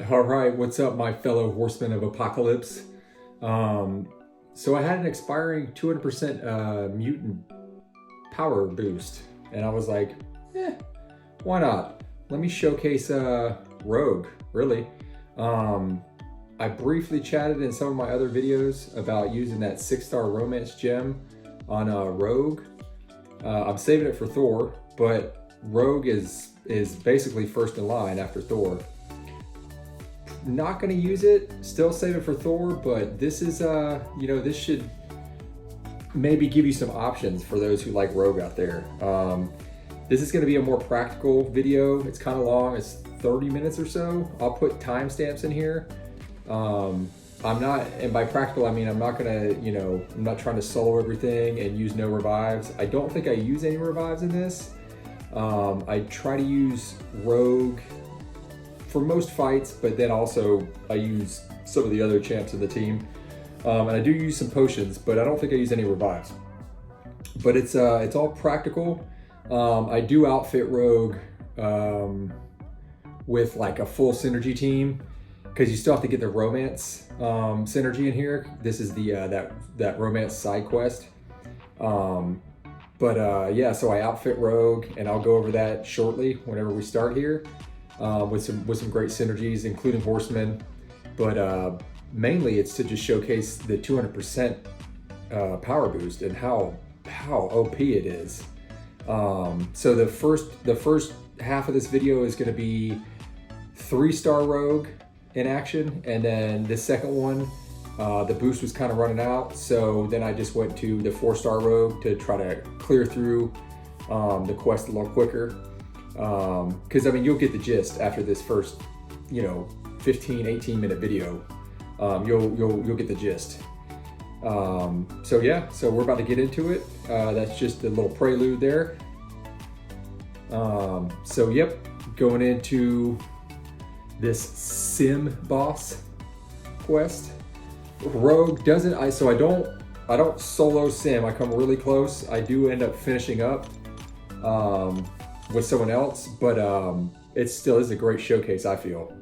All right, what's up, my fellow Horsemen of Apocalypse? So I had an expiring 200% mutant power boost, and I was like, why not? Let me showcase Rogue, really. I briefly chatted in some of my other videos about using that 6-star romance gem on Rogue. I'm saving it for Thor, but Rogue is basically first in line after Thor. Not gonna use it, still save it for Thor, but this is, this should maybe give you some options for those who like Rogue out there. This is gonna be a more practical video. It's kind of long, it's 30 minutes or so. I'll put timestamps in here. And by practical, I mean, I'm not gonna, I'm not trying to solo everything and use no revives. I don't think I use any revives in this. I try to use Rogue for most fights, but then also I use some of the other champs in the team. And I do use some potions, but I don't think I use any revives. But it's all practical. I do outfit Rogue with like a full synergy team, because you still have to get the romance synergy in here. This is the that romance side quest. Yeah, so I outfit Rogue, and I'll go over that shortly whenever we start here. With some great synergies, including Horseman, but mainly it's to just showcase the 200% power boost and how OP it is. So the first half of this video is going to be 3-star Rogue in action, and then the second one, the boost was kind of running out, so then I just went to the 4-star Rogue to try to clear through the quest a little quicker. Because I mean, you'll get the gist after this first 15-18 minute video. You'll get the gist. So we're about to get into it. That's just a little prelude there. Yep, going into this sim boss quest. Rogue doesn't, I don't solo sim. I come really close. I do end up finishing up with someone else, but it still is a great showcase, I feel,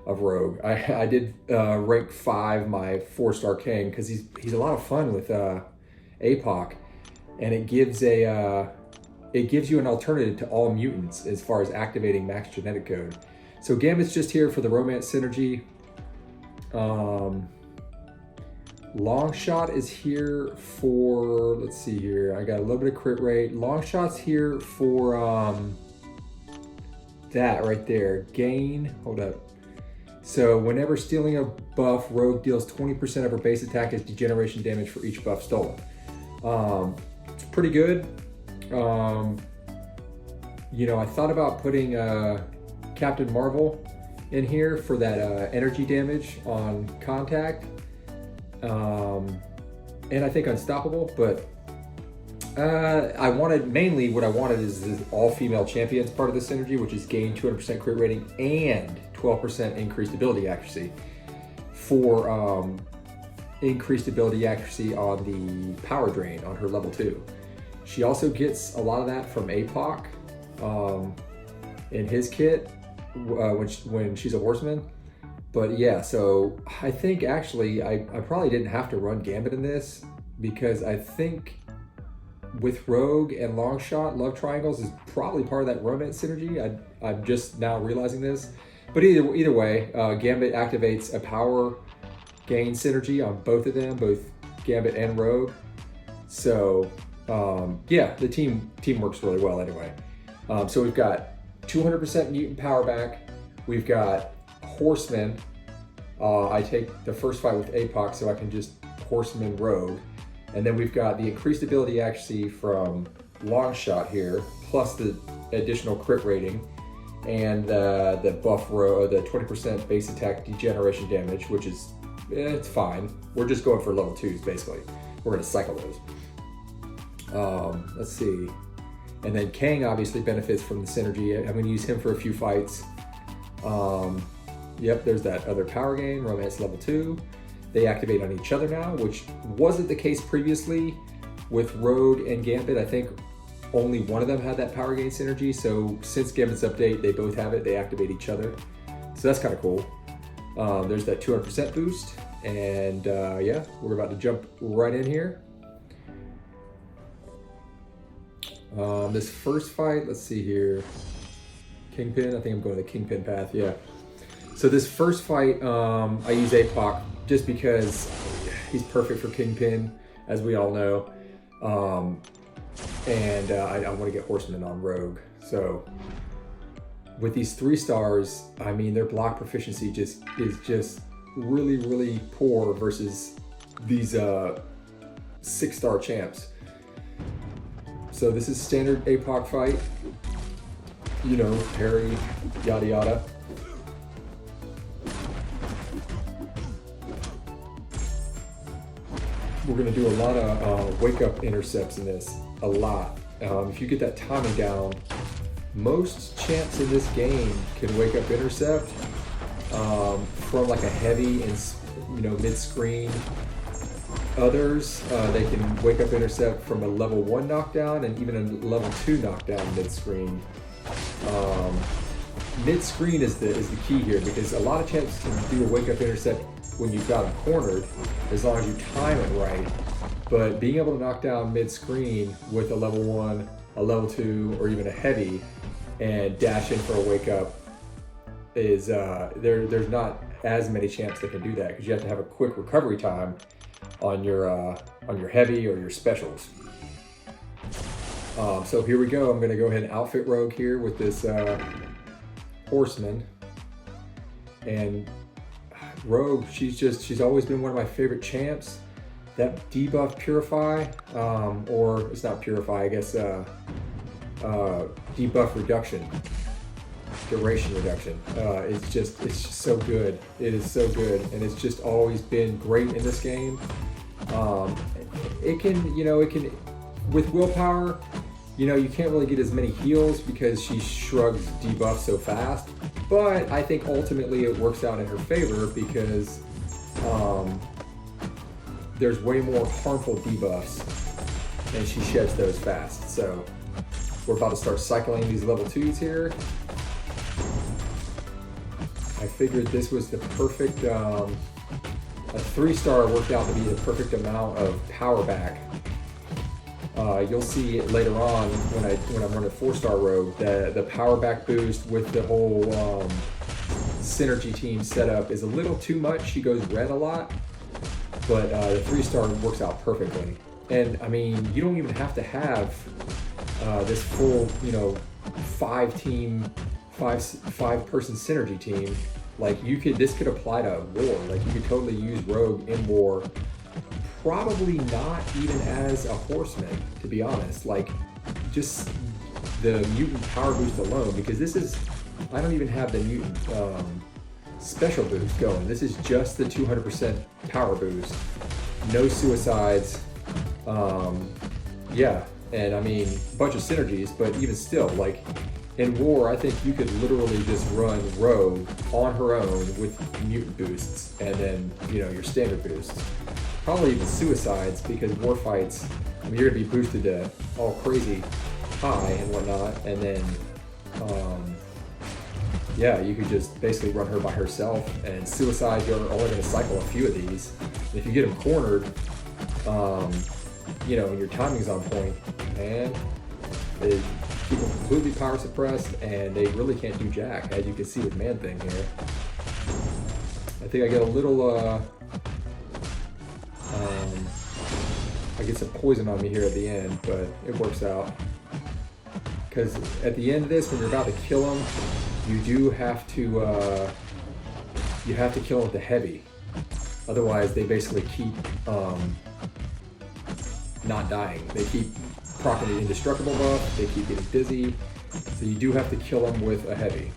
of Rogue. I did rank 5 my 4-star Kang, because he's a lot of fun with Apoc, and it gives you an alternative to all mutants as far as activating max genetic code. So Gambit's just here for the romance synergy. Longshot is here for, let's see here, I got a little bit of crit rate. Longshot's here for that right there, gain, hold up. So whenever stealing a buff, Rogue deals 20% of her base attack as degeneration damage for each buff stolen. It's pretty good. I thought about putting Captain Marvel in here for that energy damage on contact. And I think Unstoppable, but what I wanted is the all-female champions part of the synergy, which is gain 200% crit rating and 12% increased ability accuracy for increased ability accuracy on the power drain on her level 2. She also gets a lot of that from Apoc in his kit when she's a Horseman. But yeah, so I think actually I probably didn't have to run Gambit in this, because I think with Rogue and Longshot, love triangles is probably part of that romance synergy. I'm just now realizing this. But either way, Gambit activates a power gain synergy on both of them, both Gambit and Rogue. So yeah, the team works really well anyway. So we've got 200% mutant power back. We've got Horseman. I take the first fight with Apoc, so I can just Horseman Rogue. And then we've got the increased ability accuracy from Longshot here, plus the additional crit rating, and the buff row, the 20% base attack degeneration damage, which is, it's fine. We're just going for level 2s, basically. We're gonna cycle those. Let's see. And then Kang obviously benefits from the synergy. I'm gonna use him for a few fights. Yep, there's that other power gain, romance level 2. They activate on each other now, which wasn't the case previously with Rogue and Gambit. I think only one of them had that power gain synergy. So since Gambit's update, they both have it. They activate each other. So that's kind of cool. There's that 200% boost, and yeah, we're about to jump right in here. This first fight, let's see here. Kingpin, I think I'm going the Kingpin path, yeah. So this first fight, I use Apoc just because he's perfect for Kingpin, as we all know. And I want to get Horseman on Rogue. So with these 3 stars, I mean, their block proficiency is just really, really poor versus these 6-star champs. So this is standard Apoc fight, you know, parry, yada yada. We're gonna do a lot of wake up intercepts in this, a lot. If you get that timing down, most champs in this game can wake up intercept from like a heavy and, you know, mid-screen. Others, they can wake up intercept from a level 1 knockdown and even a level 2 knockdown mid-screen. Mid-screen is the key here, because a lot of champs can do a wake up intercept when you've got them cornered, as long as you time it right. But being able to knock down mid-screen with a level 1, a level 2, or even a heavy, and dash in for a wake up is there's not as many champs that can do that, because you have to have a quick recovery time on your heavy or your specials. So here we go. I'm going to go ahead and outfit Rogue here with this Horseman. And Rogue, she's always been one of my favorite champs. That debuff Purify, or it's not Purify, I guess, debuff reduction, duration reduction. It's just so good. It is so good, and it's just always been great in this game. It can with willpower, you know, you can't really get as many heals because she shrugs debuff so fast. But I think ultimately it works out in her favor because there's way more harmful debuffs, and she sheds those fast. So we're about to start cycling these level 2s here. I figured this was the perfect, a 3-star worked out to be the perfect amount of power back. You'll see it later on when I'm running 4-star Rogue, the power back boost with the whole synergy team setup is a little too much. She goes red a lot, but the 3-star works out perfectly. And I mean, you don't even have to have this full, you know, 5-person synergy team. Like this could apply to war. Like you could totally use Rogue in war. Probably not even as a Horseman, to be honest. Like just the mutant power boost alone, because this is, I don't even have the mutant special boost going. This is just the 200% power boost. No suicides. Yeah, and I mean, a bunch of synergies, but even still, like in war, I think you could literally just run Rogue on her own with mutant boosts, and then, you know, your standard boosts. Probably even suicides, because war fights, I mean, you're gonna be boosted to all crazy high and whatnot, and then, yeah, you could just basically run her by herself, and suicide, you're only gonna cycle a few of these. And if you get them cornered, you know, and your timing's on point, and they keep them completely power suppressed, and they really can't do jack, as you can see with Man-Thing here. I think I get a little, I get some poison on me here at the end, but it works out. Because at the end of this, when you're about to kill them, you do have to, kill them with the heavy. Otherwise, they basically keep not dying. They keep proccing the indestructible buff, they keep getting dizzy, so you do have to kill them with a heavy.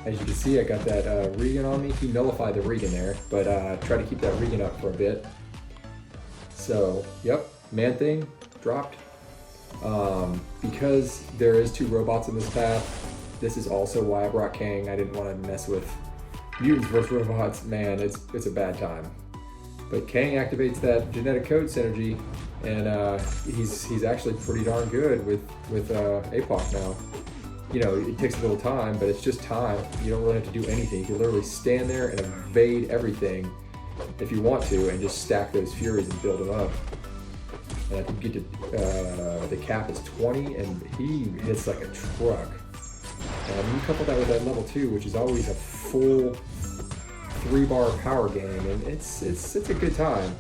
As you can see, I got that Regan on me. He nullified the Regan there, but try to keep that Regan up for a bit. So, yep, Man-Thing dropped. Because there is 2 robots in this path, this is also why I brought Kang. I didn't want to mess with mutants versus robots. Man, it's a bad time. But Kang activates that genetic code synergy, and he's actually pretty darn good with Apoc now. you know, it takes a little time, but it's just time. You don't really have to do anything. You can literally stand there and evade everything if you want to, and just stack those Furies and build them up. And I think get to, the cap is 20, and he hits like a truck. And you couple that with that level 2, which is always a full 3-bar power game, and it's a good time.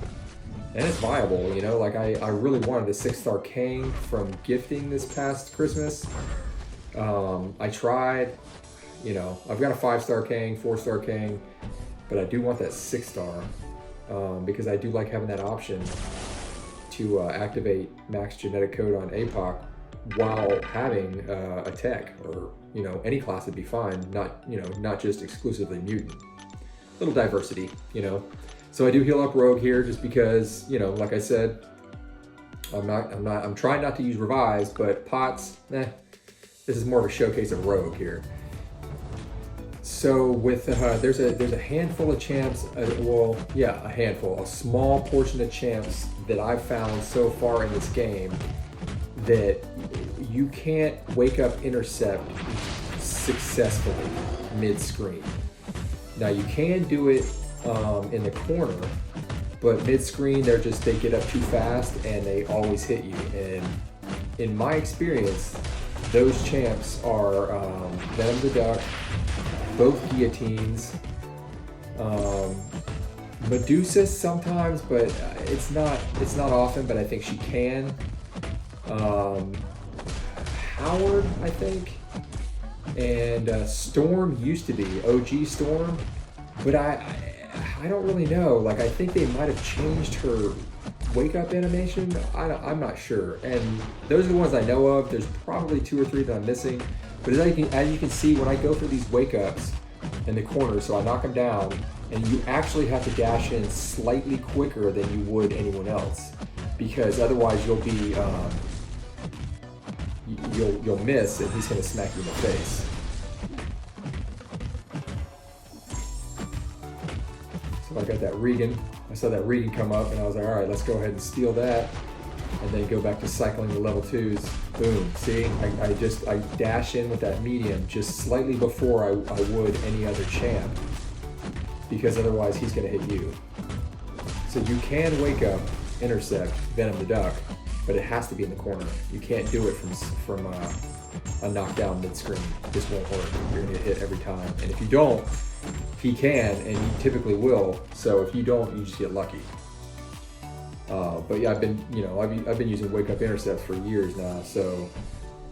And it's viable, you know, like I really wanted a 6-star Kang from gifting this past Christmas. I tried, you know, I've got a 5-star Kang, 4-star Kang, but I do want that 6-star because I do like having that option to activate max genetic code on Apoc while having a tech, or, you know, any class would be fine, not, you know, not just exclusively mutant. Little diversity, you know. So I do heal up Rogue here just because, you know, like I said, I'm trying not to use revives, but pots, this is more of a showcase of Rogue here. So with there's a handful of champs, a handful, a small portion of champs that I've found so far in this game that you can't wake up intercept successfully mid-screen. Now you can do it in the corner, but mid-screen they get up too fast and they always hit you. And in my experience, those champs are Venom the Duck, both guillotines, Medusa sometimes, but it's not often, but I think she can. Howard, I think, and Storm used to be OG Storm, but I don't really know. Like, I think they might have changed her wake up animation. I'm not sure. And those are the ones I know of. There's probably 2 or 3 that I'm missing. But as you can see, when I go for these wake ups in the corner, so I knock them down, and you actually have to dash in slightly quicker than you would anyone else, because otherwise you'll be you'll miss, and he's going to smack you in the face. So I got that Regan. I saw that Regan come up, and I was like, all right, let's go ahead and steal that, and then go back to cycling the level 2s. Boom. See, I dash in with that medium just slightly before I would any other champ, because otherwise he's going to hit you. So you can wake up, intercept Venom the Duck, but it has to be in the corner. You can't do it from a knockdown mid-screen. This won't work. You're going to get hit every time. And if you don't, he can, and he typically will. So if you don't, you just get lucky. But yeah, I've been using wake up intercepts for years now, so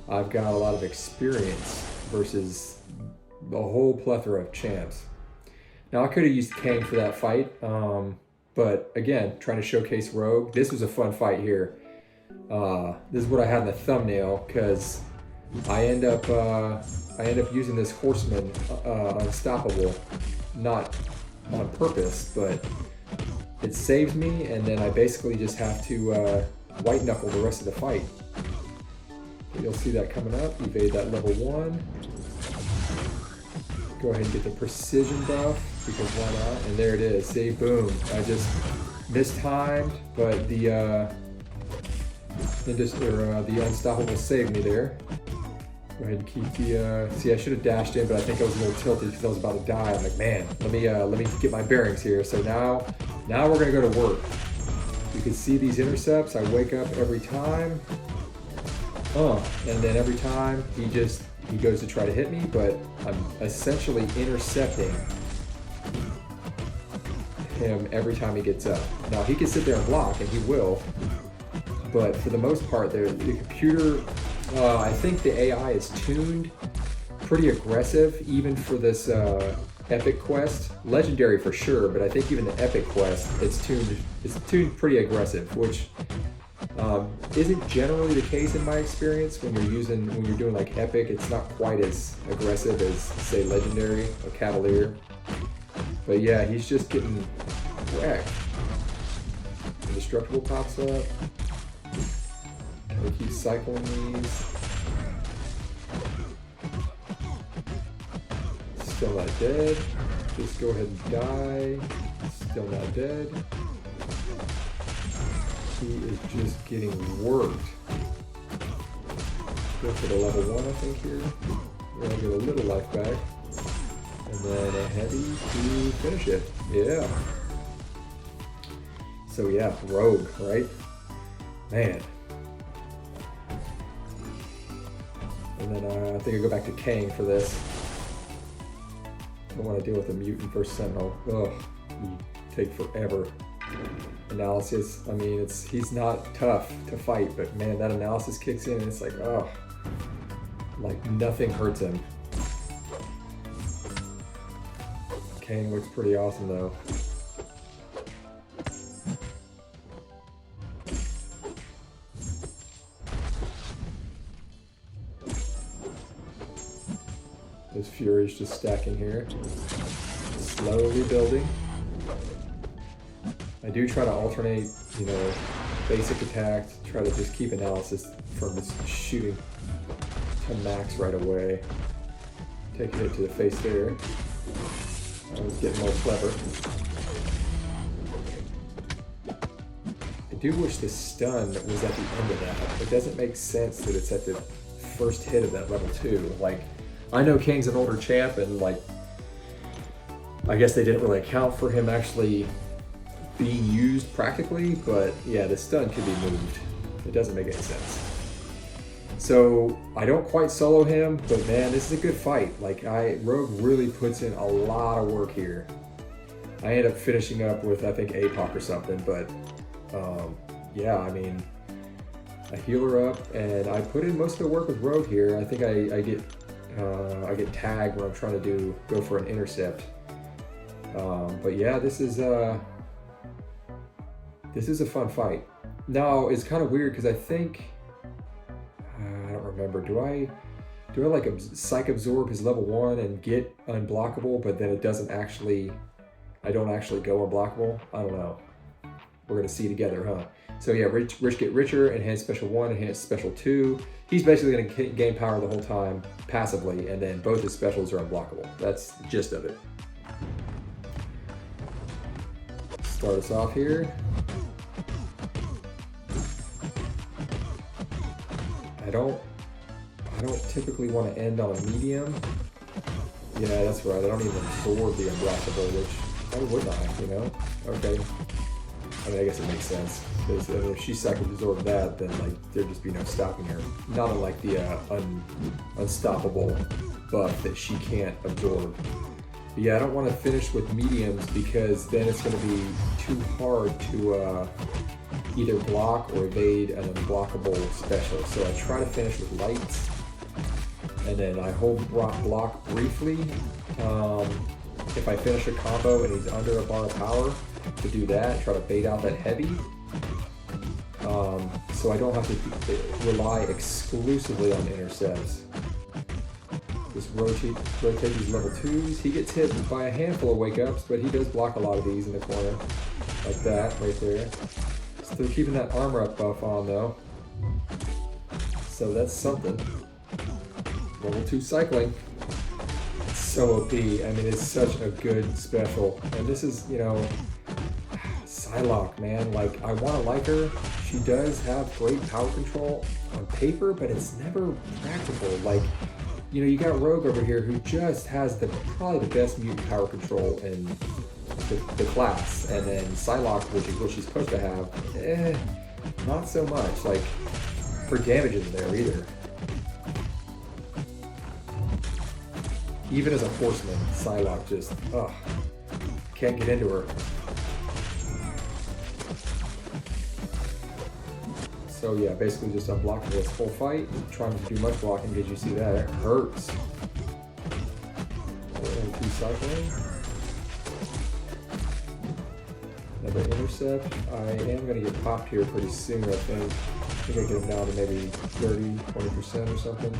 I've got a lot of experience versus a whole plethora of champs. Now I could have used Kang for that fight, but again, trying to showcase Rogue. This was a fun fight here. This is what I had in the thumbnail, because I end up using this Horseman Unstoppable, not on purpose, but it saves me, and then I basically just have to white knuckle the rest of the fight. But you'll see that coming up. Evade that level 1. Go ahead and get the precision buff, because why not? And there it is. See, boom. I just mistimed, but the Unstoppable saved me there. Go ahead and keep the, see, I should have dashed in, but I think I was a little tilted because I was about to die. I'm like, man, let me get my bearings here. So now we're gonna go to work. You can see these intercepts. I wake up every time. And then every time he goes to try to hit me, but I'm essentially intercepting him every time he gets up. Now he can sit there and block, and he will, but for the most part, the computer, I think the AI is tuned pretty aggressive, even for this epic quest. Legendary for sure, but I think even the epic quest, it's tuned pretty aggressive, which isn't generally the case in my experience. When you're doing like epic, it's not quite as aggressive as, say, legendary or cavalier. But yeah, he's just getting wrecked. Indestructible pops up. We keep cycling these. Still not dead. Just go ahead and die. Still not dead. He is just getting worked. Go for the level 1, I think, here. We're gonna get a little life back. And then a heavy to finish it. Yeah. So yeah, Rogue, right? Man. And then I think I go back to Kang for this. Don't want to deal with a Mutant versus Sentinel. Ugh, you take forever. Analysis, I mean, he's not tough to fight, but man, that analysis kicks in and it's like, oh, like nothing hurts him. Kang looks pretty awesome though. His Fury's just stacking here. Slowly building. I do try to alternate, you know, basic attacks, try to just keep analysis from just shooting to max right away. Taking it to the face there. I was getting more clever. I do wish the stun was at the end of that. It doesn't make sense that it's at the first hit of that level 2. Like, I know Kang's an older champ and like, I guess they didn't really account for him actually being used practically, but yeah, the stun could be moved. It doesn't make any sense. So I don't quite solo him, but man, this is a good fight. Like Rogue really puts in a lot of work here. I end up finishing up with, I think, Apoc or something, but yeah, I mean, I heal her up and I put in most of the work with Rogue here. I think I get tagged when I'm trying to go for an intercept. But yeah, this is a fun fight. Now it's kind of weird because I think I don't remember. Do I like psych absorb his level 1 and get unblockable, but then it doesn't actually? I don't actually go unblockable. I don't know. We're gonna see together, huh? So yeah, Rich get richer, enhance special 1, enhance special 2. He's basically gonna gain power the whole time passively, and then both his specials are unblockable. That's the gist of it. Start us off here. I don't typically want to end on a medium. Yeah, that's right. I don't even absorb the unblockable, which why wouldn't I, you know? Okay. I mean, I guess it makes sense. Because if she psych absorb that, then like there'd just be no stopping her. Not unlike the unstoppable buff that she can't absorb. But yeah, I don't want to finish with mediums because then it's going to be too hard to either block or evade an unblockable special. So I try to finish with lights, and then I hold block briefly. If I finish a combo and he's under a bar of power, to do that, try to bait out that heavy. So I don't have to rely exclusively on intercepts. Just rotate these level 2s. He gets hit by a handful of wake-ups, but he does block a lot of these in the corner. Like that, right there. Still keeping that armor up buff on though. So that's something. Level 2 cycling. It's so OP. I mean, it's such a good special. And this is, you know, Psylocke, man. Like, I want to like her. She does have great power control on paper, but it's never practical. Like, you know, you got Rogue over here who just has probably the best mutant power control in the class, and then Psylocke, which is what she's supposed to have, not so much. Like, her damage isn't there either. Even as a Horseman, Psylocke just, can't get into her. So yeah, basically just unblocking this whole fight, trying to do much blocking. Did you see that? It hurts. 2 cycling. Another intercept. I am going to get popped here pretty soon, I think. I think I get him down to maybe 30-20% or something.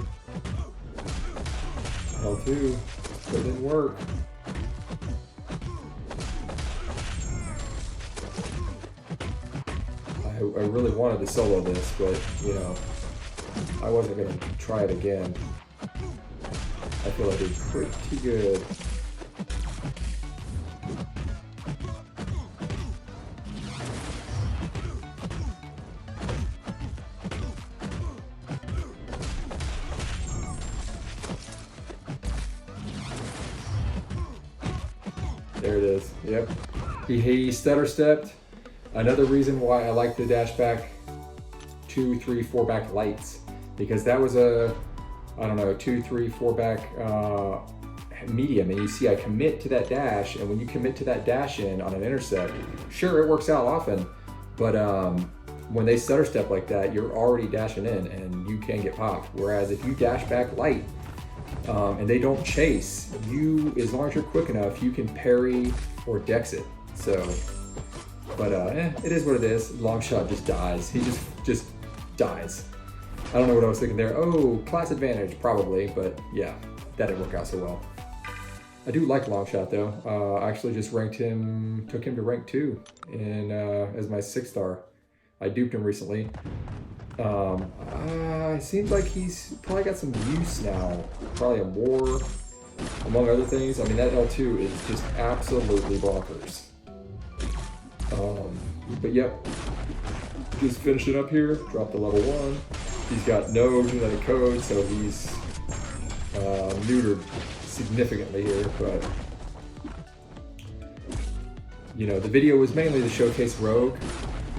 L2, but it didn't work. I really wanted to solo this, but, you know, I wasn't going to try it again. I feel I did pretty good. There it is. Yep. He stutter stepped. Another reason why I like the dash back 2, 3, 4 back lights, because that was a, I don't know, 2, 3, 4 back medium, and you see I commit to that dash, and when you commit to that dash in on an intercept, sure, it works out often, but when they stutter step like that, you're already dashing in and you can get popped. Whereas if you dash back light and they don't chase, you, as long as you're quick enough, you can parry or dex it. So, but it is what it is. Long shot just dies. He just dies. I don't know what I was thinking there. Oh, class advantage, probably, but yeah, that didn't work out so well. I do like Longshot though. I actually just took him to rank 2 in, as my 6 star. I duped him recently. It seems like he's probably got some use now. Probably a war, among other things. I mean, that L2 is just absolutely bonkers. But yep, just finishing up here, dropped to level 1. He's got no genetic code, so he's neutered significantly here, but you know, the video was mainly to showcase Rogue,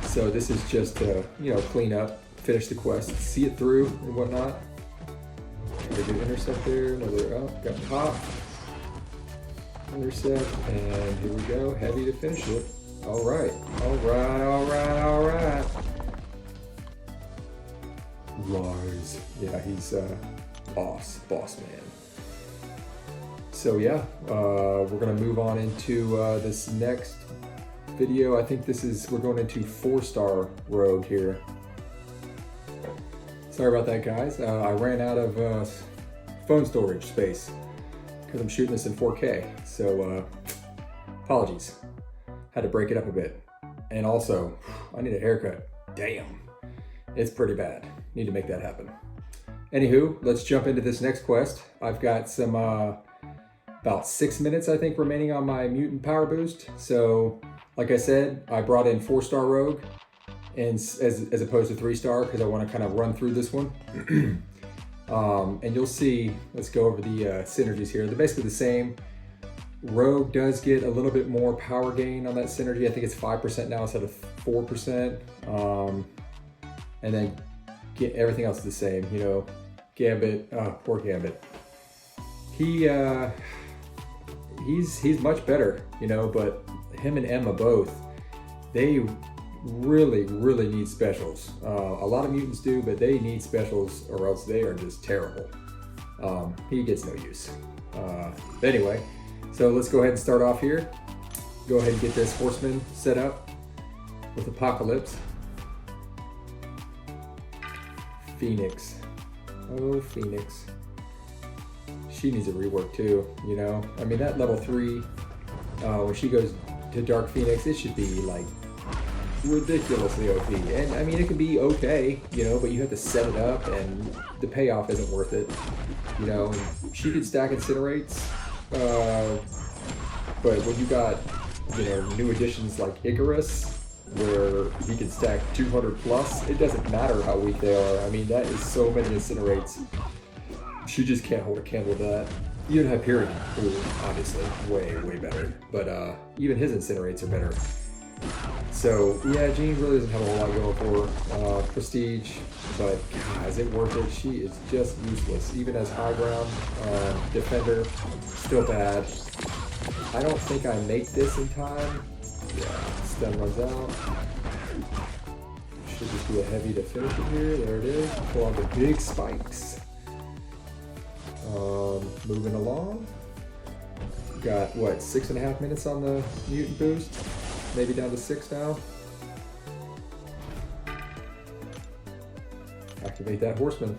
so this is just to, you know, clean up, finish the quest, see it through and whatnot. Got a good intercept there, another up, got pop, intercept, and here we go, heavy to finish it. All right. Lars, yeah, he's boss man. So yeah, we're gonna move on into this next video. I think we're going into 4-star Rogue here. Sorry about that, guys. I ran out of phone storage space because I'm shooting this in 4K. So apologies. Had to break it up a bit. And also, I need a haircut. Damn, it's pretty bad. Need to make that happen. Anywho, let's jump into this next quest. I've got some about 6 minutes, I think, remaining on my Mutant power boost. So, like I said, I brought in 4-star Rogue, and as opposed to 3-star, because I want to kind of run through this one. And you'll see. Let's go over the synergies here. They're basically the same. Rogue does get a little bit more power gain on that synergy. I think it's 5% now instead of 4%. And then everything else is the same, you know. Gambit, poor Gambit. He's much better, you know, but him and Emma both, they really need specials. A lot of mutants do, but they need specials or else they are just terrible. He gets no use. But anyway, so let's go ahead and start off here. Go ahead and get this Horseman set up with Apocalypse. Phoenix. Oh, Phoenix. She needs a rework too, you know? I mean, that level 3, when she goes to Dark Phoenix, it should be like ridiculously OP. And I mean, it can be okay, you know, but you have to set it up and the payoff isn't worth it, you know? She could stack Incinerates, but when you got, you know, new additions like Icarus, where he can stack 200 plus, it doesn't matter how weak they are. I mean, that is so many Incinerates. She just can't hold a candle to that. Even Hyperion, who obviously way better, but even his Incinerates are better. So yeah, Jean really doesn't have a whole lot going for her. Prestige, but God, is it worth it? She is just useless. Even as high ground defender, still bad. I don't think I make this in time. Yeah, stun runs out. Should just be a heavy to finish it here. There it is. Pull on the big spikes. Moving along. Got what, 6.5 minutes on the mutant boost? Maybe down to 6 now. Activate that Horseman.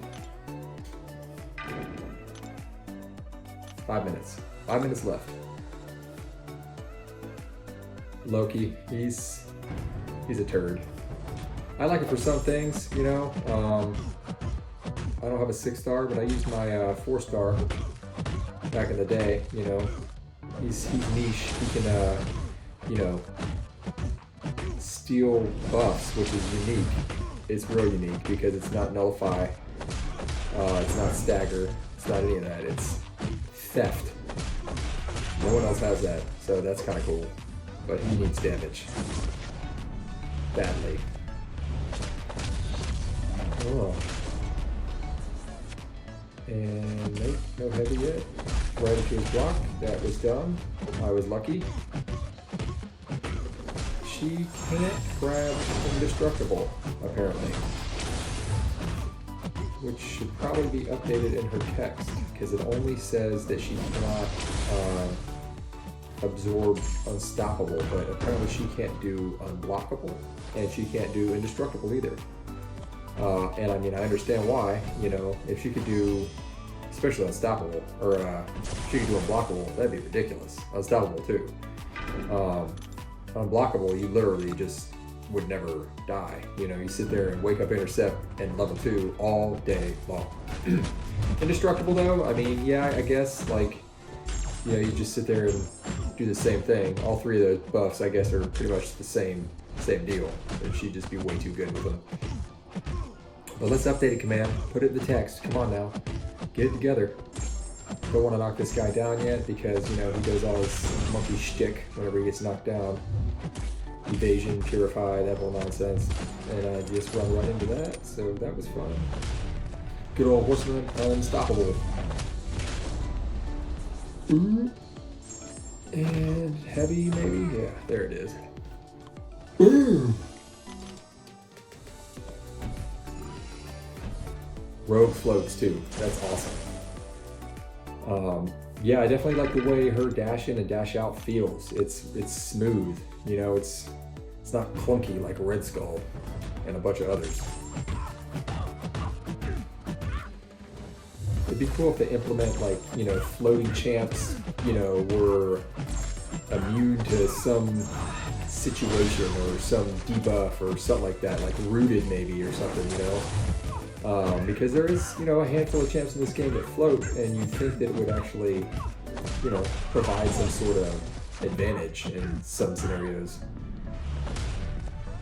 5 minutes. 5 minutes left. Loki, he's a turd. I like it for some things, you know. I don't have a 6-star, but I used my 4-star back in the day, you know. He's niche. He can, you know, steal buffs, which is unique. It's real unique because it's not nullify, it's not stagger, it's not any of that. It's theft. No one else has that. so that's kind of cool. But he needs damage badly. Oh. And nope, no heavy yet. Right into his block. That was dumb. I was lucky. She can't grab indestructible, apparently. Which should probably be updated in her text, because it only says that she cannot absorb unstoppable, but apparently she can't do unblockable, and she can't do indestructible either. And I mean, I understand why, you know, if she could do, especially unstoppable, or if she could do unblockable, that'd be ridiculous. Unstoppable too. Unblockable, you literally just would never die. You know, you sit there and wake up, intercept, and level 2 all day long. Indestructible though, I mean, yeah, I guess, like, you know, you just sit there and do the same thing. All three of the buffs, I guess, are pretty much the same deal. And she'd just be way too good with them. But let's update it, command. Put it in the text. Come on now. Get it together. Don't want to knock this guy down yet because, you know, he does all his monkey shtick whenever he gets knocked down. Evasion, purify, that whole nonsense. And I just run right into that, so that was fun. Good old Horseman, unstoppable. Ooh. And heavy, maybe? Yeah, there it is. Ooh. Rogue floats too. That's awesome. Yeah, I definitely like the way her dash in and dash out feels. It's smooth. You know, it's not clunky like Red Skull and a bunch of others. It'd be cool if they implement, like, you know, floating champs, you know, were immune to some situation or some debuff or something like that, like rooted maybe or something, you know. Because there is, you know, a handful of champs in this game that float, and you'd think that it would actually, you know, provide some sort of advantage in some scenarios.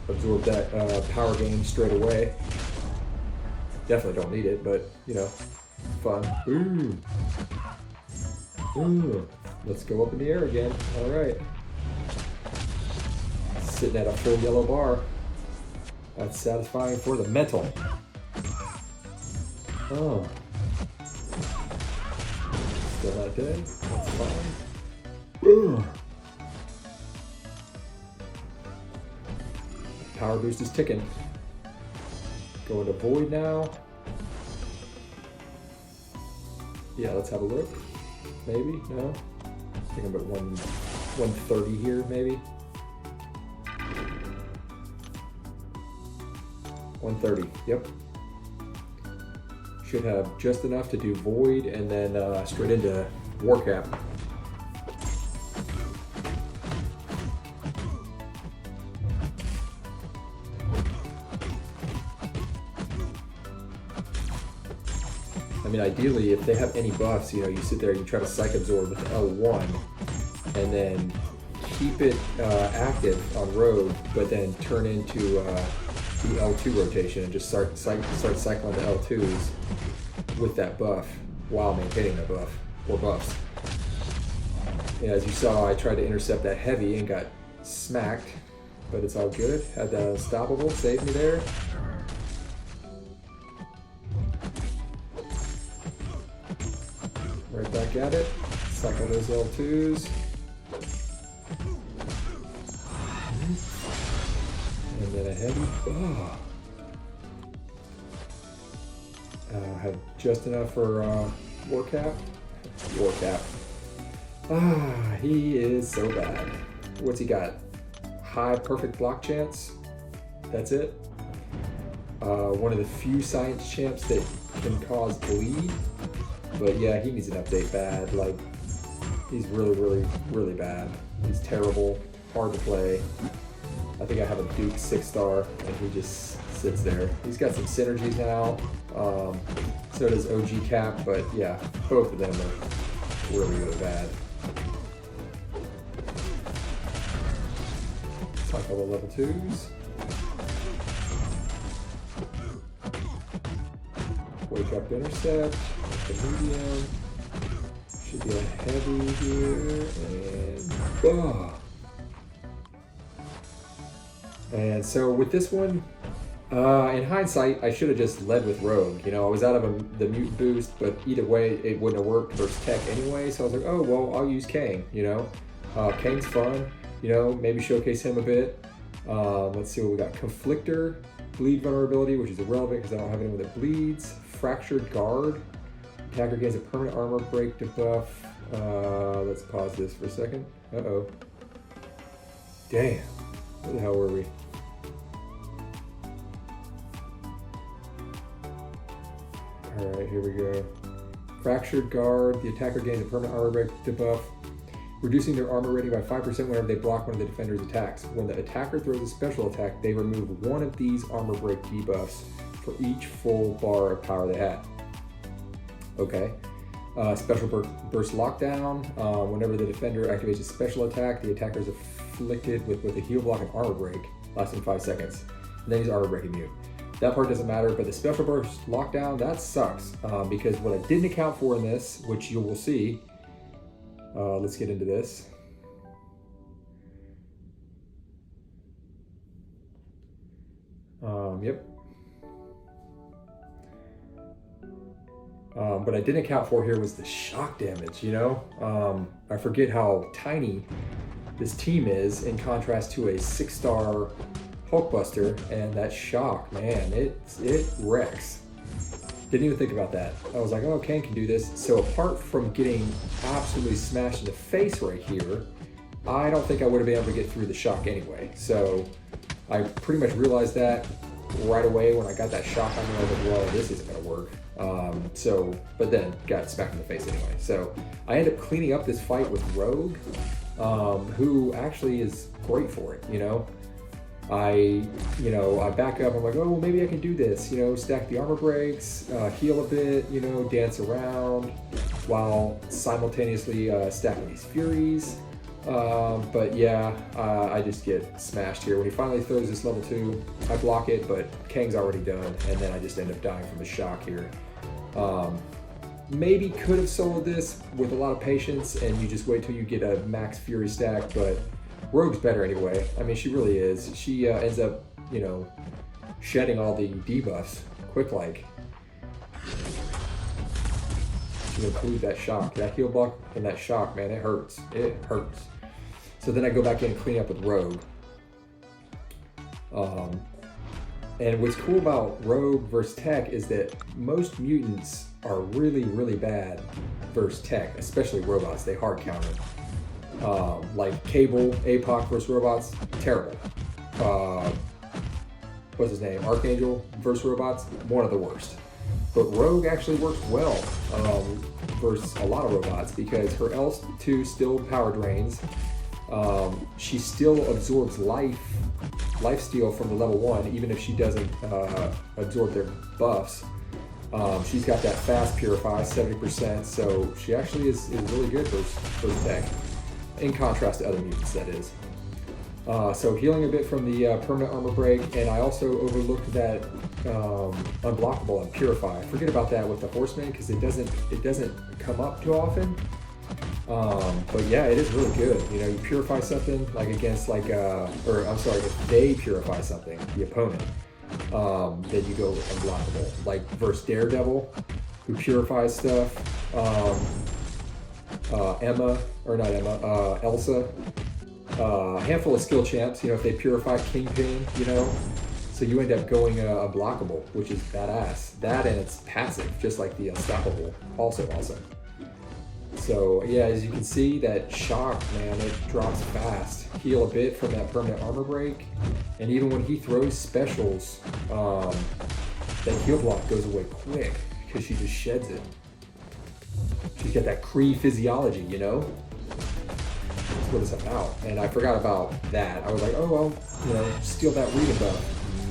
Absorb that power gain straight away. Definitely don't need it, but, you know, fun. Ooh. Ooh. Let's go up in the air again. All right. Sitting at a full yellow bar. That's satisfying for the mental. Oh. Still not dead? That's fine. Ooh. Power boost is ticking. Going to void now. Yeah, let's have a look. Maybe? No? I think I'm at 130 here, maybe. 130, yep. Should have just enough to do void and then straight into WarCap. I mean, ideally, if they have any buffs, you know, you sit there and you try to psych absorb with L1 and then keep it active on road, but then turn into the L2 rotation and just start cycling the L2s with that buff while maintaining the buff or buffs. Yeah, as you saw, I tried to intercept that heavy and got smacked, but it's all good. Had that unstoppable, saved me there. Right back at it. Cycle those L2s. And then a heavy. Oh. Had just enough for WarCap. WarCap. He is so bad. What's he got? High perfect block chance. That's it. One of the few science champs that can cause bleed. But yeah, he needs an update bad. Like, he's really bad. He's terrible, hard to play. I think I have a Duke 6-star, and he just sits there. He's got some synergies now. So does OG Cap, but yeah, both of them are really bad. Talk about the level 2s. Wake up intercept. The medium Should be a heavy here, and And so with this one, in hindsight, I should have just led with Rogue. You know, I was out of the mutant boost, but either way, it wouldn't have worked versus Tech anyway. So I was like, oh, well, I'll use Kang, you know. Kang's fun, you know, maybe showcase him a bit. Let's see what we got. Conflictor, bleed vulnerability, which is irrelevant because I don't have anyone that bleeds. Fractured guard, attacker gains a permanent armor break debuff. Let's pause this for a second. Uh-oh. Damn. Where the hell were we? All right, here we go. Fractured guard, the attacker gains a permanent armor break debuff, reducing their armor rating by 5% whenever they block one of the defender's attacks. When the attacker throws a special attack, they remove one of these armor break debuffs for each full bar of power they had. Okay. Special burst lockdown. Whenever the defender activates a special attack, the attacker is afflicted with a heal block and armor break, lasting 5 seconds. And then he's armor break immune. That part doesn't matter, but the special burst lockdown, that sucks. Because what I didn't account for in this, which you will see, let's get into this. Yep. What I didn't account for here was the shock damage, you know? I forget how tiny this team is in contrast to a 6-star Hulkbuster, and that shock, man, it wrecks. Didn't even think about that. I was like, oh, Kang can do this. So apart from getting absolutely smashed in the face right here, I don't think I would have been able to get through the shock anyway. So I pretty much realized that right away when I got that shock on me. I was like, well, this isn't gonna work. But then got smacked in the face anyway. So I ended up cleaning up this fight with Rogue, who actually is great for it, you know? I back up, I'm like, oh, well, maybe I can do this, you know, stack the armor breaks, heal a bit, you know, dance around while simultaneously stacking these Furies. But yeah, I just get smashed here. When he finally throws this level 2, I block it, but Kang's already done, and then I just end up dying from the shock here. Maybe could have soloed this with a lot of patience, and you just wait till you get a max Fury stack, but Rogue's better anyway. I mean, she really is. She ends up, you know, shedding all the debuffs quick-like. To include that shock. That heal block and that shock, man, it hurts. It hurts. So then I go back in and clean up with Rogue. And what's cool about Rogue versus Tech is that most mutants are really, really bad versus Tech, especially robots. They hard counter. Like Cable, Apoc versus robots, terrible. What's his name? Archangel versus robots, one of the worst. But Rogue actually works well versus a lot of robots because her L2 still power drains. She still absorbs life steal from the level 1, even if she doesn't absorb their buffs. She's got that fast purify, 70%, so she actually is really good versus Tech. In contrast to other mutants, that is. So healing a bit from the permanent armor break, and I also overlooked that unblockable and purify. Forget about that with the Horseman because it doesn't come up too often. But yeah, it is really good. You know, you purify something like against if they purify something, the opponent, then you go unblockable. Like versus Daredevil, who purifies stuff. Elsa, a handful of skill champs, you know, if they purify Kingpin, you know, so you end up going unblockable, which is badass. That and it's passive, just like the Unstoppable, also awesome. So yeah, as you can see, that shock, man, it drops fast. Heal a bit from that permanent armor break, and even when he throws specials, that heal block goes away quick because she just sheds it. She's got that Kree physiology, you know? That's what it's about. And I forgot about that. I was like, oh, well, you know, steal that reading buff.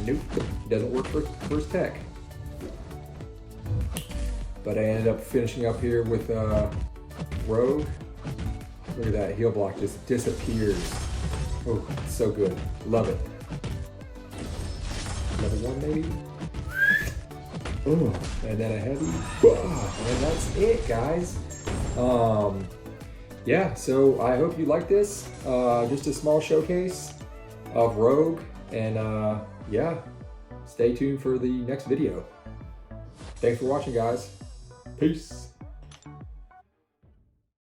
Nope, it doesn't work for first Tech. But I ended up finishing up here with Rogue. Look at that, heal block just disappears. Oh, so good. Love it. Another one, maybe? Oh, and then a heavy. And that's it, guys. Yeah, so I hope you like this. Just a small showcase of Rogue, and yeah, stay tuned for the next video. Thanks for watching, guys. Peace.